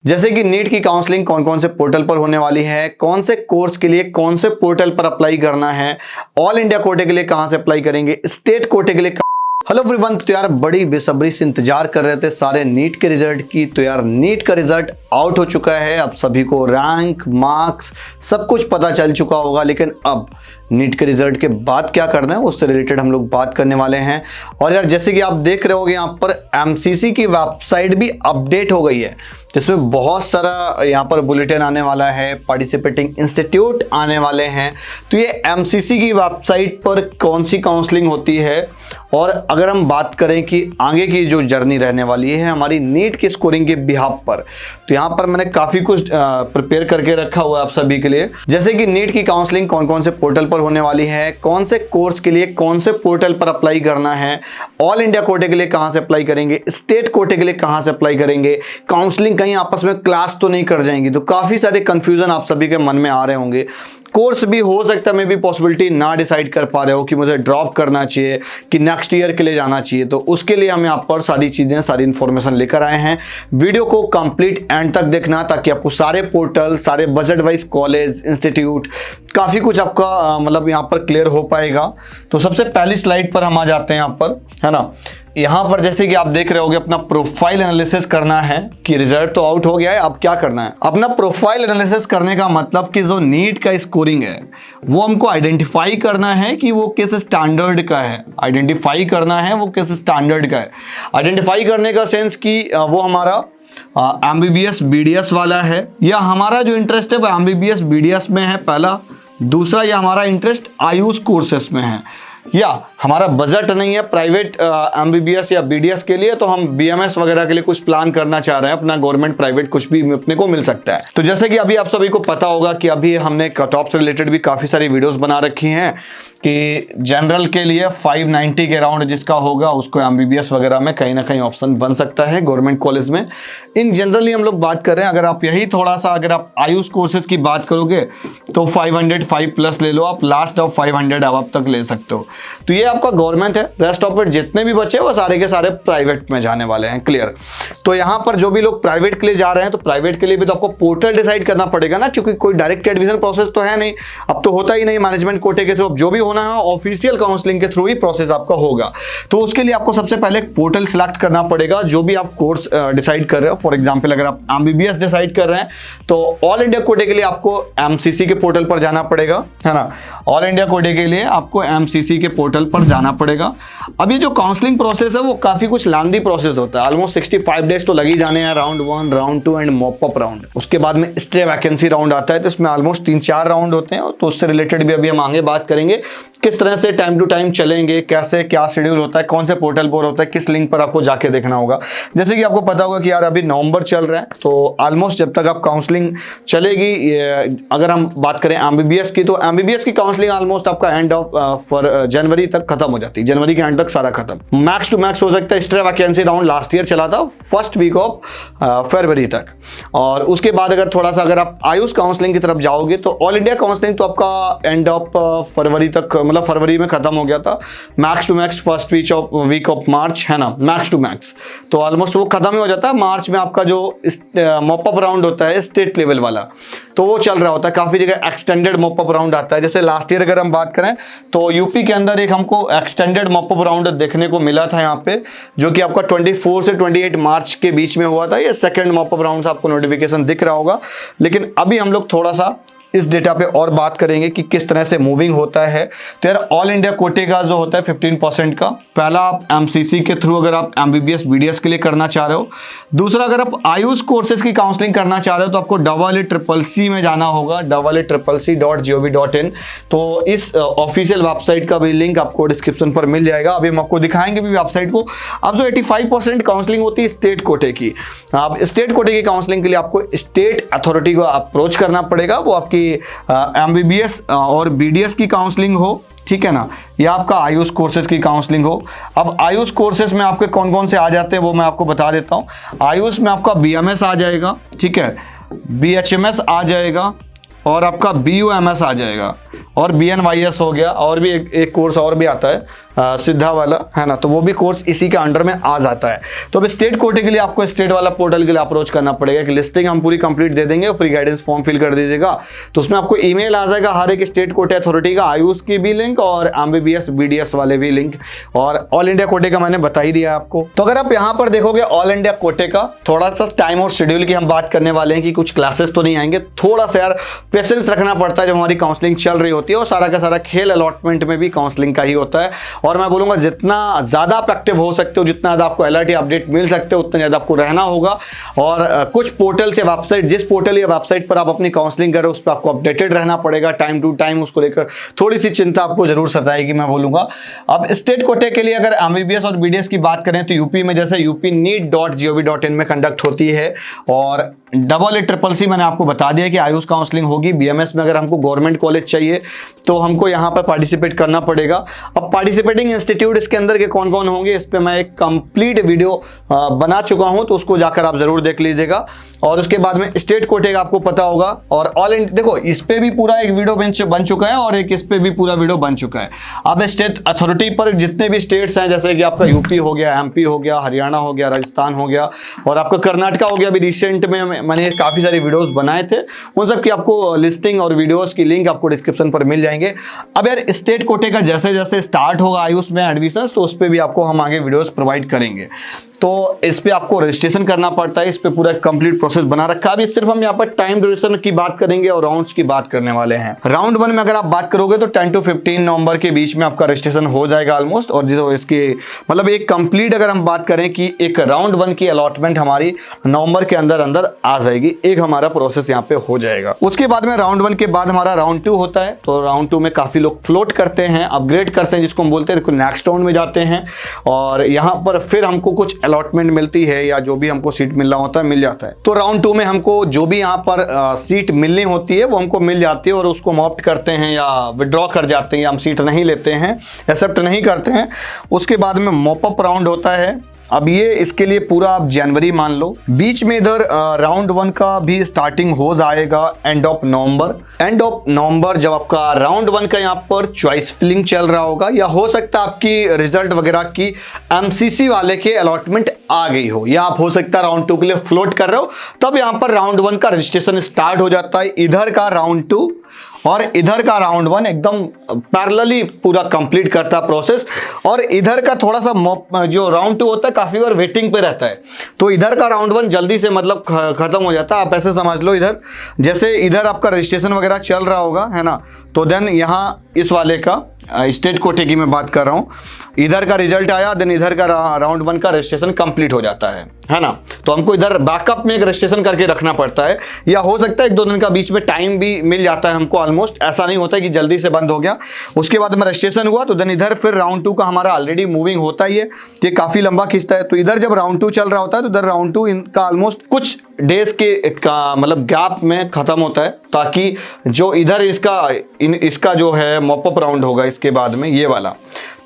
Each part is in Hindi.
जैसे कि नीट की काउंसलिंग कौन कौन से पोर्टल पर होने वाली है, कौन से कोर्स के लिए कौन से पोर्टल पर अप्लाई करना है, ऑल इंडिया कोटे के लिए कहां से अप्लाई करेंगे, स्टेट कोटे के लिए। हेलो एवरीवन, तो यार बड़ी बेसब्री से इंतजार कर रहे थे सारे नीट के रिजल्ट की। तो यार नीट का रिजल्ट आउट हो चुका है, अब सभी को रैंक मार्क्स सब कुछ पता चल चुका होगा। लेकिन अब नीट के रिजल्ट के बाद क्या करना है उससे रिलेटेड हम लोग बात करने वाले हैं। और यार जैसे कि आप देख रहे होगे यहाँ पर एमसीसी की वेबसाइट भी अपडेट हो गई है, जिसमें बहुत सारा यहाँ पर बुलेटिन आने वाला है, पार्टिसिपेटिंग इंस्टीट्यूट आने वाले हैं। तो ये एमसीसी की वेबसाइट पर कौन सी काउंसलिंग होती है, और अगर हम बात करें कि आगे की जो जर्नी रहने वाली है हमारी नीट की स्कोरिंग के बिहाफ पर, तो यहाँ पर मैंने काफ़ी कुछ प्रिपेयर करके रखा हुआ है आप सभी के लिए। जैसे कि नीट की काउंसलिंग कौन कौन से पोर्टल पर होने वाली है, कौन से कोर्स के लिए कौन से पोर्टल पर अप्लाई करना है, ऑल इंडिया कोटे के लिए कहाँ से अप्लाई करेंगे, स्टेट कोटे के लिए कहाँ से अप्लाई करेंगे, काउंसलिंग कहीं आपस में क्लास तो नहीं कर जाएंगी। तो काफ़ी सारे कन्फ्यूज़न आप सभी के मन में आ रहे होंगे। कोर्स भी हो सकता है मे भी पॉसिबिलिटी ना डिसाइड कर पा रहे हो कि मुझे ड्रॉप करना चाहिए कि नेक्स्ट ईयर के लिए जाना चाहिए। तो उसके लिए हम यहाँ पर सारी चीज़ें सारी इन्फॉर्मेशन लेकर आए हैं। वीडियो को कंप्लीट एंड तक देखना ताकि आपको सारे पोर्टल, सारे बजट वाइज कॉलेज, इंस्टीट्यूट, काफ़ी कुछ आपका मतलब यहाँ पर क्लियर हो पाएगा। तो सबसे पहली स्लाइड पर हम आ जाते हैं यहाँ पर, है ना। यहाँ पर जैसे कि आप देख रहे होगे अपना प्रोफाइल एनालिसिस करना है कि रिजल्ट तो आउट हो गया है, अब क्या करना है। अपना प्रोफाइल एनालिसिस करने का मतलब कि जो नीट का स्कोरिंग है वो हमको आइडेंटिफाई करना है कि वो किस स्टैंडर्ड का है। आइडेंटिफाई करना है वो किस स्टैंडर्ड का है। आइडेंटिफाई करने का सेंस कि वो हमारा एमबीबीएस बीडीएस वाला है, या हमारा जो इंटरेस्ट है वो एमबीबीएस बीडीएस में है पहला। दूसरा, या हमारा इंटरेस्ट आयुष कोर्सेस में है, या हमारा बजट नहीं है प्राइवेट एमबीबीएस या बीडीएस के लिए, तो हम बीएमएस वगैरह के लिए कुछ प्लान करना चाह रहे हैं, अपना गवर्नमेंट प्राइवेट कुछ भी अपने को मिल सकता है। तो जैसे कि अभी आप सभी को पता होगा कि अभी हमने कट ऑफ से रिलेटेड भी काफ़ी सारी वीडियोस बना रखी हैं कि जनरल के लिए 590 के अराउंड जिसका होगा उसको एमबीबीएस वगैरह में कहीं ना कहीं ऑप्शन बन सकता है गवर्नमेंट कॉलेज में। इन जनरली हम लोग बात कर रहे हैं। अगर आप यही थोड़ा सा अगर आप आयुष कोर्सेज की बात करोगे तो 505 प्लस ले लो आप, लास्ट ऑफ 500 अब तक ले सकते हो। तो ये आपका गवर्नमेंट है, रेस्ट ऑफ इट जितने भी बचे वो सारे के सारे प्राइवेट में जाने वाले हैं। क्लियर। तो यहाँ पर जो भी लोग प्राइवेट के लिए जा रहे हैं तो प्राइवेट के लिए भी तो आपको पोर्टल डिसाइड करना पड़ेगा ना, क्योंकि कोई डायरेक्ट एडमिशन प्रोसेस तो है नहीं, अब तो होता ही नहीं मैनेजमेंट कोटे के थ्रू। अब जो भी होना है ऑफिशियल काउंसलिंग के थ्रू ही प्रोसेस आपका होगा। तो उसके लिए आपको सबसे पहले एक पोर्टल सिलेक्ट करना पड़ेगा जो भी आप कोर्स डिसाइड कर रहे हो। फॉर एग्जांपल अगर आप एमबीबीएस डिसाइड कर रहे हैं तो ऑल इंडिया कोटे के लिए आपको एमसीसी के पोर्टल पर जाना पड़ेगा, है ना। ऑल इंडिया कोटे के लिए आपको एमसीसी के पोर्टल पर जाना पड़ेगा। अब ये जो काउंसलिंग प्रोसेस है वो काफी कुछ लंबी प्रोसेस होता है, ऑलमोस्ट 65 डेज तो लगी जाने हैं। Round 1, round 2 and mop up round. उसके बाद में स्टे वैकेंसी राउंड आता है, तो इसमें ऑलमोस्ट 3-4 राउंड होते हैं। तो उससे रिलेटेड भी अभी हम आगे बात करेंगे किस तरह से टाइम टू टाइम चलेंगे, कैसे क्या शेड्यूल होता है, कौन से पोर्टल पर होता है, किस लिंक पर आपको जाके देखना होगा। जैसे कि आपको पता होगा कि यार अभी नवंबर चल रहा है, तो ऑलमोस्ट जब तक आप काउंसलिंग चलेगी, अगर हम बात करें एमबीबीएस की, तो एमबीबीएस की काउंसलिंग ऑलमोस्ट आपका एंड ऑफ जनवरी तक खत्म हो जाती है। जनवरी के एंड तक सारा खत्म। मैक्स टू मैक्स हो सकता है stay vacancy round last year चला था फर्स्ट वीक ऑफ फरवरी तक। और उसके बाद अगर थोड़ा सा अगर आप आयुष काउंसलिंग की तरफ जाओगे तो ऑल इंडिया काउंसलिंग तो आपका एंड ऑफ फरवरी तक, मतलब फरवरी में खत्म हो गया था। Max to max first week of March, है ना, मैक्स टू मैक्स तो ऑलमोस्ट वो खत्म ही हो जाता है। मार्च में आपका जो मॉप अप राउंड होता है स्टेट लेवल वाला, तो वो चल रहा होता है। काफी जगह एक्सटेंडेड मॉप अप राउंड आता है। जैसे लास्ट ईयर अगर हम बात करें तो यूपी के अंदर एक हमको एक्सटेंडेड मॉप अप राउंड देखने को मिला था यहाँ पे, जो कि आपका 24 से 28 मार्च के बीच में हुआ था। ये सेकंड मॉप अप राउंड आपको नोटिफिकेशन दिख रहा होगा। लेकिन अभी हम लोग थोड़ा सा इस डेटा पे और बात करेंगे कि किस तरह से मूविंग होता है। तो यार ऑल इंडिया कोटे का जो होता है 15% का, पहला आप एमसीसी के थ्रू अगर आप एमबीबीएस बीडीएस के लिए करना चाह रहे हो। दूसरा, अगर आप आयुष कोर्सेज की काउंसलिंग करना चाह रहे हो तो आपको AACCC में जाना होगा, AACCC.gov.in। तो इस ऑफिशियल वेबसाइट का भी लिंक आपको डिस्क्रिप्शन पर मिल जाएगा। अभी हम आपको दिखाएंगे भी वेबसाइट को। अब जो 85% काउंसलिंग होती है स्टेट कोटे की, अब स्टेट कोटे की काउंसलिंग के लिए आपको स्टेट अथॉरिटी को अप्रोच करना पड़ेगा। वो आपकी एमबीबीएस और बीडीएस की काउंसलिंग हो, ठीक है ना, या आपका आयुष कोर्सेज की काउंसलिंग हो। अब आयुष कोर्सेज में आपके कौन कौन से आ जाते हैं वो मैं आपको बता देता हूं। आयुष में आपका बीएमएस आ जाएगा, ठीक है, बीएचएमएस आ जाएगा, और आपका बीयूएमएस आ जाएगा, और बीएनवाईएस हो गया, और भी एक कोर्स और भी आता है सीधा वाला, है ना, तो वो भी कोर्स इसी के अंडर में आ जाता है। तो अब स्टेट कोटे के लिए आपको स्टेट वाला पोर्टल के लिए अप्रोच करना पड़ेगा कि लिस्टिंग हम पूरी कंप्लीट दे देंगे, फ्री गाइडेंस फॉर्म फिल कर दीजिएगा, तो उसमें आपको ईमेल आ जाएगा हर एक स्टेट कोटे अथॉरिटी का, आयुष की भी लिंक और एमबीबीएस बीडीएस वाले भी लिंक, और ऑल इंडिया कोटे का मैंने बता ही दिया आपको। तो अगर आप यहाँ पर देखोगे ऑल इंडिया कोटे का थोड़ा सा टाइम और शेड्यूल की हम बात करने वाले हैं कि कुछ क्लासेस तो नहीं आएंगे, थोड़ा सा यार पेशेंस रखना पड़ता है जब हमारी काउंसलिंग चल रही होती है, और सारा का सारा खेल अलॉटमेंट में भी काउंसलिंग का ही होता है। और मैं बोलूंगा जितना ज्यादा आप एक्टिव हो सकते हो, जितना ज्यादा आपको अलर्ट या अपडेट मिल सकते हो, उतना ज्यादा आपको रहना होगा। और कुछ पोर्टल से वेबसाइट, जिस पोर्टल या वेबसाइट पर आप अपनी काउंसलिंग कर रहे हो उस पर आपको अपडेटेड रहना पड़ेगा टाइम टू टाइम, उसको लेकर थोड़ी सी चिंता आपको जरूर सताएगी मैं बोलूंगा। अब स्टेट कोटे के लिए अगर एमबीबीएस और बीडीएस की बात करें तो यूपी में जैसे upneet.gov.in में कंडक्ट होती है, और EECC मैंने आपको बता दिया कि आयुष काउंसलिंग होगी। बीएमएस में अगर हमको गवर्नमेंट कॉलेज चाहिए तो हमको यहाँ पर पार्टिसिपेट करना पड़ेगा। अब पार्टिसिपेटिंग इंस्टीट्यूट इसके अंदर के कौन कौन होंगे इस पे मैं एक कंप्लीट वीडियो बना चुका हूँ, तो उसको जाकर आप जरूर देख लीजिएगा। और उसके बाद में स्टेट कोटे का आपको पता होगा, और ऑल इंडिया देखो इस पे भी पूरा एक वीडियो बन चुका है और एक इस पे भी पूरा वीडियो बन चुका है। अब स्टेट अथॉरिटी पर जितने भी स्टेट्स हैं, जैसे कि आपका यूपी हो गया, एमपी हो गया, हरियाणा हो गया, राजस्थान हो गया, और आपका कर्नाटका हो गया। अभी रिसेंट में मैंने काफी सारे वीडियोस बनाए थे, उन सब की आपको लिस्टिंग और वीडियोस की लिंक आपको डिस्क्रिप्शन पर मिल जाएंगे। अब यार स्टेट कोटे का जैसे जैसे स्टार्ट होगा आयुष में एडमिशन, तो उस पर भी आपको हम आगे वीडियोस प्रोवाइड करेंगे। तो इस पे आपको रजिस्ट्रेशन करना पड़ता है, इस पे पूरा कंप्लीट प्रोसेस बना रखा है। अभी सिर्फ हम यहाँ पर टाइम ड्यूरेशन की बात करेंगे और राउंड्स की बात करने वाले हैं। राउंड 1 में अगर आप बात करोगे तो 10 to 15 नवंबर के बीच में आपका रजिस्ट्रेशन हो जाएगा ऑलमोस्ट। और जो इसकी मतलब एक कंप्लीट अगर हम बात करें कि एक राउंड 1 की अलॉटमेंट हमारी नवंबर के अंदर अंदर आ जाएगी, एक हमारा प्रोसेस यहाँ पे हो जाएगा। उसके बाद में राउंड 1 के बाद हमारा राउंड 2 होता है। तो राउंड 2 में काफी लोग फ्लोट करते हैं, अपग्रेड करते हैं, जिसको हम बोलते हैं नेक्स्ट राउंड में जाते हैं, और यहाँ पर फिर हमको कुछ अलॉटमेंट मिलती है या जो भी हमको सीट मिलना होता है मिल जाता है। तो राउंड 2 में हमको जो भी यहाँ पर सीट मिलनी होती है वो हमको मिल जाती है, और उसको हम ऑप्ट करते हैं या विड्रॉ कर जाते हैं, या हम सीट नहीं लेते हैं, एक्सेप्ट नहीं करते हैं। उसके बाद में मॉपअप राउंड होता है। अब ये इसके लिए पूरा आप जनवरी मान लो, बीच में इधर राउंड 1 का भी स्टार्टिंग हो जाएगा एंड ऑफ नवंबर जब आपका राउंड 1 का यहाँ पर चॉइस फिलिंग चल रहा होगा, या हो सकता है आपकी रिजल्ट वगैरह की एमसीसी वाले के अलॉटमेंट आ गई हो, या आप हो सकता है राउंड 2 के लिए फ्लोट कर रहे हो, तब यहाँ पर राउंड 1 का रजिस्ट्रेशन स्टार्ट हो जाता है। इधर का राउंड 2 और इधर का राउंड 1 एकदम पैरेलली पूरा कंप्लीट करता प्रोसेस, और इधर का थोड़ा सा जो राउंड 2 होता है काफी बार वेटिंग पे रहता है। तो इधर का राउंड 1 जल्दी से मतलब खत्म हो जाता है। आप ऐसे समझ लो, इधर जैसे इधर आपका रजिस्ट्रेशन वगैरह चल रहा होगा, है ना, तो देन यहाँ इस वाले का स्टेट कोटे की मैं बात कर रहा हूँ, इधर का रिजल्ट आया, देन इधर का राउंड 1 का रजिस्ट्रेशन कंप्लीट हो जाता है ना। तो हमको इधर बैकअप में एक रजिस्ट्रेशन करके रखना पड़ता है, या हो सकता है 1-2 दिन का बीच में टाइम भी मिल जाता है हमको ऑलमोस्ट, ऐसा नहीं होता है कि जल्दी से बंद हो गया। उसके बाद में रजिस्ट्रेशन हुआ तो देन इधर फिर राउंड 2 का हमारा ऑलरेडी मूविंग होता ही है, ये काफी लंबा खिंचता है। तो इधर जब राउंड 2 चल रहा होता है तो इधर राउंड 2 इनका ऑलमोस्ट कुछ डेज के मतलब गैप में खत्म होता है, ताकि जो इधर इसका जो है मॉपअप राउंड होगा इसके बाद में ये वाला,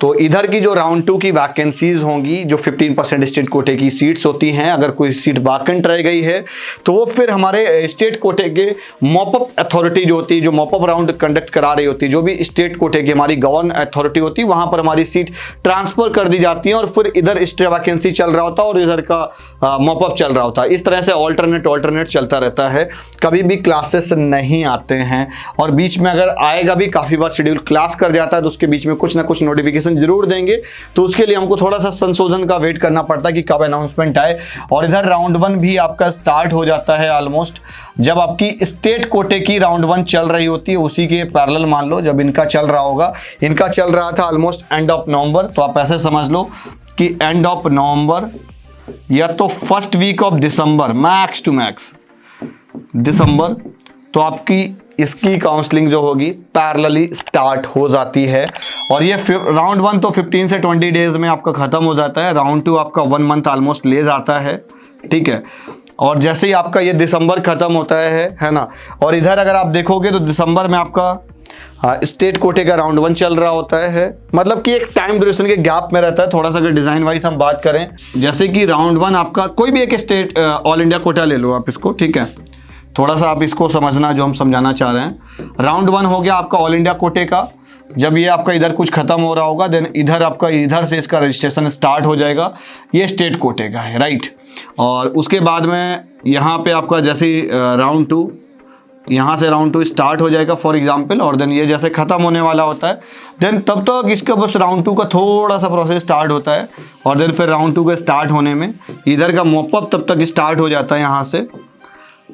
तो इधर की जो राउंड 2 की वैकेंसीज होंगी, जो 15% स्टेट कोटे की सीट्स होती हैं, अगर कोई सीट वैकेंट रह गई है तो वो फिर हमारे स्टेट कोटे के मॉपअप अथॉरिटी जो होती है, जो मॉपअप राउंड कंडक्ट करा रही होती है, जो भी स्टेट कोटे की हमारी गवर्न अथॉरिटी होती है, वहां पर हमारी सीट ट्रांसफर कर दी जाती है, और फिर इधर स्टे वैकेंसी चल रहा होता है और इधर का मॉपअप चल रहा होता है। इस तरह से ऑल्टरनेट चलता रहता है। कभी भी क्लासेस नहीं आते हैं, और बीच में अगर आएगा भी काफी बार शेड्यूल क्लास कर जाता है, तो उसके बीच में कुछ ना कुछ नोटिफिकेशन जरूर देंगे। तो उसके लिए हमको थोड़ा सा संशोधन का वेट करना पड़ता है कि कब अनाउंसमेंट आए। और इधर राउंड 1 भी आपका स्टार्ट हो जाता है ऑलमोस्ट जब आपकी स्टेट कोटे की राउंड 1 चल रही होती है, उसी के पैरेलल मान लो जब इनका चल रहा होगा। इनका चल रहा था ऑलमोस्ट एंड ऑफ नवंबर, तो आप ऐसे समझ लो कि एंड ऑफ नवंबर या तो first week of December, max to max December, तो आपकी इसकी काउंसलिंग जो होगी पैरेलली स्टार्ट हो जाती है। और ये राउंड 1 तो 15 से 20 डेज में आपका खत्म हो जाता है। राउंड 2 आपका 1 मंथ ऑलमोस्ट ले जाता है, ठीक है। और जैसे ही आपका ये दिसंबर खत्म होता है ना, और इधर अगर आप देखोगे तो दिसंबर में आपका स्टेट कोटे का राउंड 1 चल रहा होता है, मतलब कि एक टाइम ड्यूरेशन के गैप में रहता है। थोड़ा सा अगर डिजाइन वाइज हम बात करें, जैसे कि राउंड 1 आपका कोई भी एक स्टेट ऑल इंडिया कोटा ले लो आप इसको, ठीक है, थोड़ा सा आप इसको समझना जो हम समझाना चाह रहे हैं। राउंड 1 हो गया आपका ऑल इंडिया कोटे का, जब ये आपका इधर कुछ खत्म हो रहा होगा देन इधर आपका इधर से इसका रजिस्ट्रेशन स्टार्ट हो जाएगा। ये स्टेट कोटे का है, राइट। और उसके बाद में यहाँ पे आपका जैसे राउंड 2, यहाँ से राउंड 2 स्टार्ट हो जाएगा फॉर एग्जांपल, और देन ये जैसे ख़त्म होने वाला होता है देन तब तक इसका बस राउंड 2 का थोड़ा सा प्रोसेस स्टार्ट होता है, और देन फिर राउंड 2 के स्टार्ट होने में इधर का मॉपअप तब तक स्टार्ट हो जाता है। यहाँ से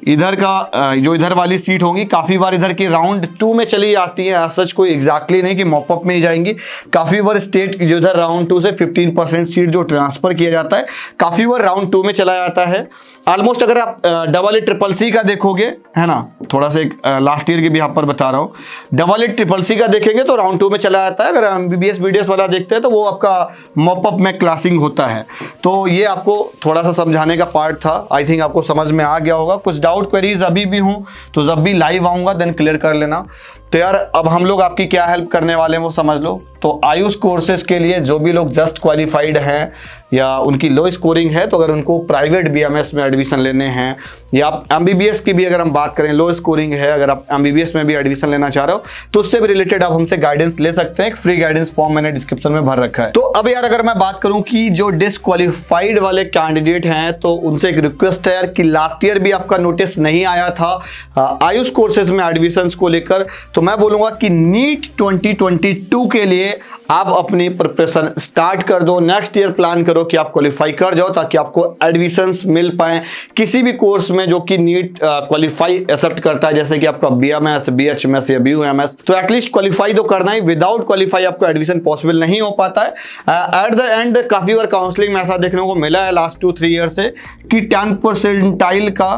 इधर का जो इधर वाली सीट होंगी काफ़ी बार इधर की राउंड 2 में चली जाती है, सच कोई एग्जैक्टली नहीं कि मॉपअप में ही जाएंगी। काफ़ी बार स्टेट जो इधर राउंड 2 से 15% सीट जो ट्रांसफ़र किया जाता है काफ़ी बार राउंड 2 में चला जाता है। ऑलमोस्ट अगर आप AA CCC का देखोगे, है ना, थोड़ा सा एक लास्ट ईयर की भी यहाँ पर बता रहा हूँ, AA CCC का देखेंगे तो राउंड 2 में चला जाता है। अगर MBBS BDS वाला देखते हैं तो वो आपका मॉपअप में क्लासिंग होता है। तो ये आपको थोड़ा सा समझाने का पार्ट था, आई थिंक आपको समझ में आ गया होगा। कुछ डाउट क्वेरीज अभी भी हूँ तो जब भी लाइव आऊँगा देन क्लियर कर लेना। तो यार अब हम लोग आपकी क्या हेल्प करने वाले हैं वो समझ लो। तो आयुष कोर्सेज के लिए जो भी लोग जस्ट क्वालिफाइड हैं या उनकी लो स्कोरिंग है, तो अगर उनको प्राइवेट BMS में एडमिशन लेने हैं या MBBS की भी अगर हम बात करें, लो स्कोरिंग है, अगर आप MBBS में भी एडमिशन लेना चाह रहे हो तो उससे भी रिलेटेड आप हमसे गाइडेंस ले सकते हैं। एक फ्री गाइडेंस फॉर्म मैंने डिस्क्रिप्शन में भर रखा है। तो अब यार अगर मैं बात करूं कि जो डिसक्वालीफाइड वाले कैंडिडेट हैं तो उनसे एक रिक्वेस्ट है यार कि लास्ट ईयर भी आपका नोटिस नहीं आया था आयुष कोर्सेज में एडमिशंस को लेकर, तो मैं बोलूंगा कि नीट 2022 के लिए आप अपनी प्रिपरेशन स्टार्ट कर दो। नेक्स्ट ईयर प्लान करो कि आप क्वालिफाई कर जाओ ताकि आपको एडमिशंस मिल पाए किसी भी कोर्स में जो कि नीट क्वालिफाई एक्सेप्ट करता है, जैसे कि आपका BMS, BHMS या BUMS। तो एटलीस्ट क्वालिफाई तो करना ही, विदाउट क्वालिफाई आपको एडमिशन पॉसिबल नहीं हो पाता है। एट द एंड काफ़ी बार काउंसलिंग में ऐसा देखने को मिला है लास्ट 2-3 ईयर से कि 10% का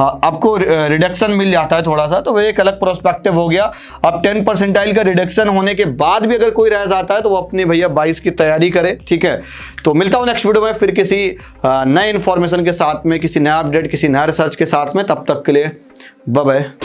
आपको रिडक्शन मिल जाता है थोड़ा सा, तो वो एक अलग प्रोस्पेक्टिव हो गया। अब 10% का रिडक्शन होने के बाद भी अगर कोई रह जाता है तो वो अपने भैया 22 की तैयारी करे, ठीक है। तो मिलता हूँ नेक्स्ट वीडियो में फिर किसी नए इन्फॉर्मेशन के साथ में, किसी नया अपडेट, किसी नया रिसर्च के साथ में। तब तक के लिए बाय बाय।